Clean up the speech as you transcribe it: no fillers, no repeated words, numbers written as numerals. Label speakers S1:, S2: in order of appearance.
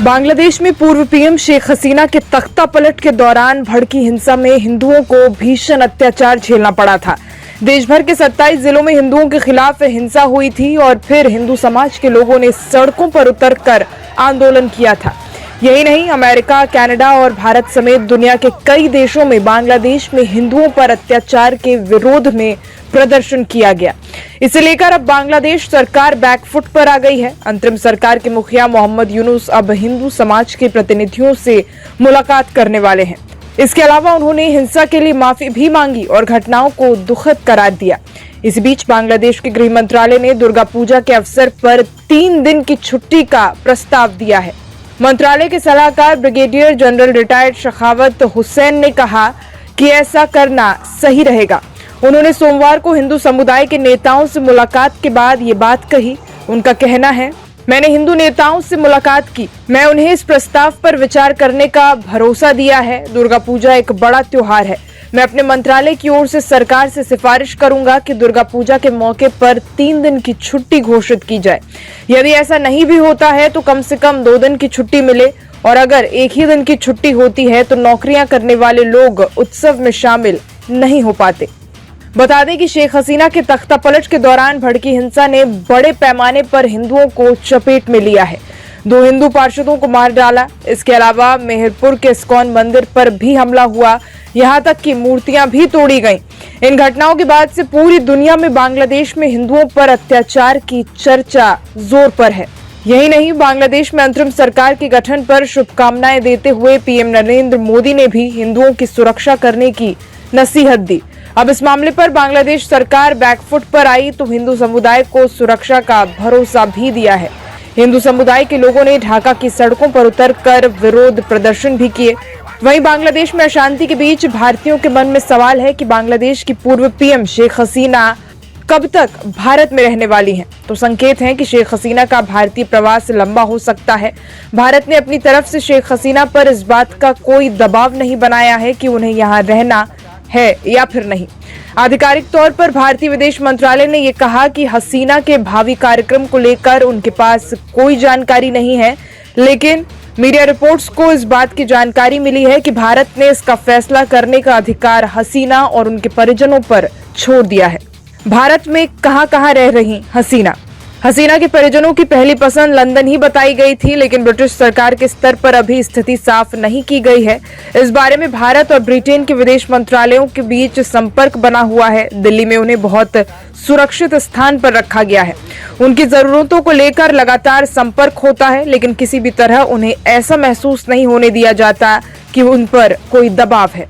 S1: बांग्लादेश में पूर्व पीएम शेख हसीना के तख्ता पलट के दौरान भड़की हिंसा में हिंदुओं को भीषण अत्याचार झेलना पड़ा था। देश भर के 27 जिलों में हिंदुओं के खिलाफ हिंसा हुई थी और फिर हिंदू समाज के लोगों ने सड़कों पर उतरकर आंदोलन किया था। यही नहीं, अमेरिका, कनाडा और भारत समेत दुनिया के कई देशों में बांग्लादेश में हिंदुओं पर अत्याचार के विरोध में प्रदर्शन किया गया। इसे लेकर अब बांग्लादेश सरकार बैकफुट पर आ गई है। अंतरिम सरकार के मुखिया मोहम्मद यूनुस अब हिंदू समाज के प्रतिनिधियों से मुलाकात करने वाले हैं। इसके अलावा उन्होंने हिंसा के लिए माफी भी मांगी और घटनाओं को दुखद करार दिया। इस बीच बांग्लादेश के गृह मंत्रालय ने दुर्गा पूजा के अवसर पर 3 दिन की छुट्टी का प्रस्ताव दिया है। मंत्रालय के सलाहकार brigadier general retired Shekhawat Hussain ने कहा कि ऐसा करना सही रहेगा। उन्होंने सोमवार को हिंदू समुदाय के नेताओं से मुलाकात के बाद ये बात कही। उनका कहना है, मैंने हिंदू नेताओं से मुलाकात की, मैं उन्हें इस प्रस्ताव पर विचार करने का भरोसा दिया है। दुर्गा पूजा एक बड़ा त्योहार है। मैं अपने मंत्रालय की ओर से सरकार से सिफारिश करूंगा कि दुर्गा पूजा के मौके पर 3 दिन की छुट्टी घोषित की जाए। यदि ऐसा नहीं भी होता है तो कम से कम 2 दिन की छुट्टी मिले, और अगर एक ही दिन की छुट्टी होती है तो नौकरियां करने वाले लोग उत्सव में शामिल नहीं हो पाते। बता दें कि शेख हसीना के तख्ता पलट के दौरान भड़की हिंसा ने बड़े पैमाने पर हिंदुओं को चपेट में लिया है। 2 हिंदू पार्षदों को मार डाला। इसके अलावा मेहरपुर के इस्कॉन मंदिर पर भी हमला हुआ, यहाँ तक कि मूर्तियां भी तोड़ी गईं। इन घटनाओं के बाद से पूरी दुनिया में बांग्लादेश में हिंदुओं पर अत्याचार की चर्चा जोर पर है। यही नहीं, बांग्लादेश में अंतरिम सरकार के गठन पर शुभकामनाएं देते हुए पीएम नरेंद्र मोदी ने भी हिंदुओं की सुरक्षा करने की नसीहत दी। अब इस मामले पर बांग्लादेश सरकार बैकफुट पर आई तो हिंदू समुदाय को सुरक्षा का भरोसा भी दिया है। हिंदू समुदाय के लोगों ने ढाका की सड़कों पर उतरकर विरोध प्रदर्शन भी किए। वहीं बांग्लादेश में अशांति के बीच भारतीयों के मन में सवाल है कि बांग्लादेश की पूर्व पीएम शेख हसीना कब तक भारत में रहने वाली हैं। तो संकेत हैं कि शेख हसीना का भारतीय प्रवास लंबा हो सकता है। भारत ने अपनी तरफ से शेख हसीना पर इस बात का कोई दबाव नहीं बनाया है कि उन्हें यहाँ रहना है या फिर नहीं। आधिकारिक तौर पर भारतीय विदेश मंत्रालय ने यह कहा कि हसीना के भावी कार्यक्रम को लेकर उनके पास कोई जानकारी नहीं है, लेकिन मीडिया रिपोर्ट्स को इस बात की जानकारी मिली है कि भारत ने इसका फैसला करने का अधिकार हसीना और उनके परिजनों पर छोड़ दिया है। भारत में कहां रह रही हसीना के परिजनों की पहली पसंद लंदन ही बताई गई थी, लेकिन ब्रिटिश सरकार के स्तर पर अभी स्थिति साफ नहीं की गई है। इस बारे में भारत और ब्रिटेन के विदेश मंत्रालयों के बीच संपर्क बना हुआ है। दिल्ली में उन्हें बहुत सुरक्षित स्थान पर रखा गया है। उनकी जरूरतों को लेकर लगातार संपर्क होता है, लेकिन किसी भी तरह उन्हें ऐसा महसूस नहीं होने दिया जाता कि उन पर कोई दबाव है।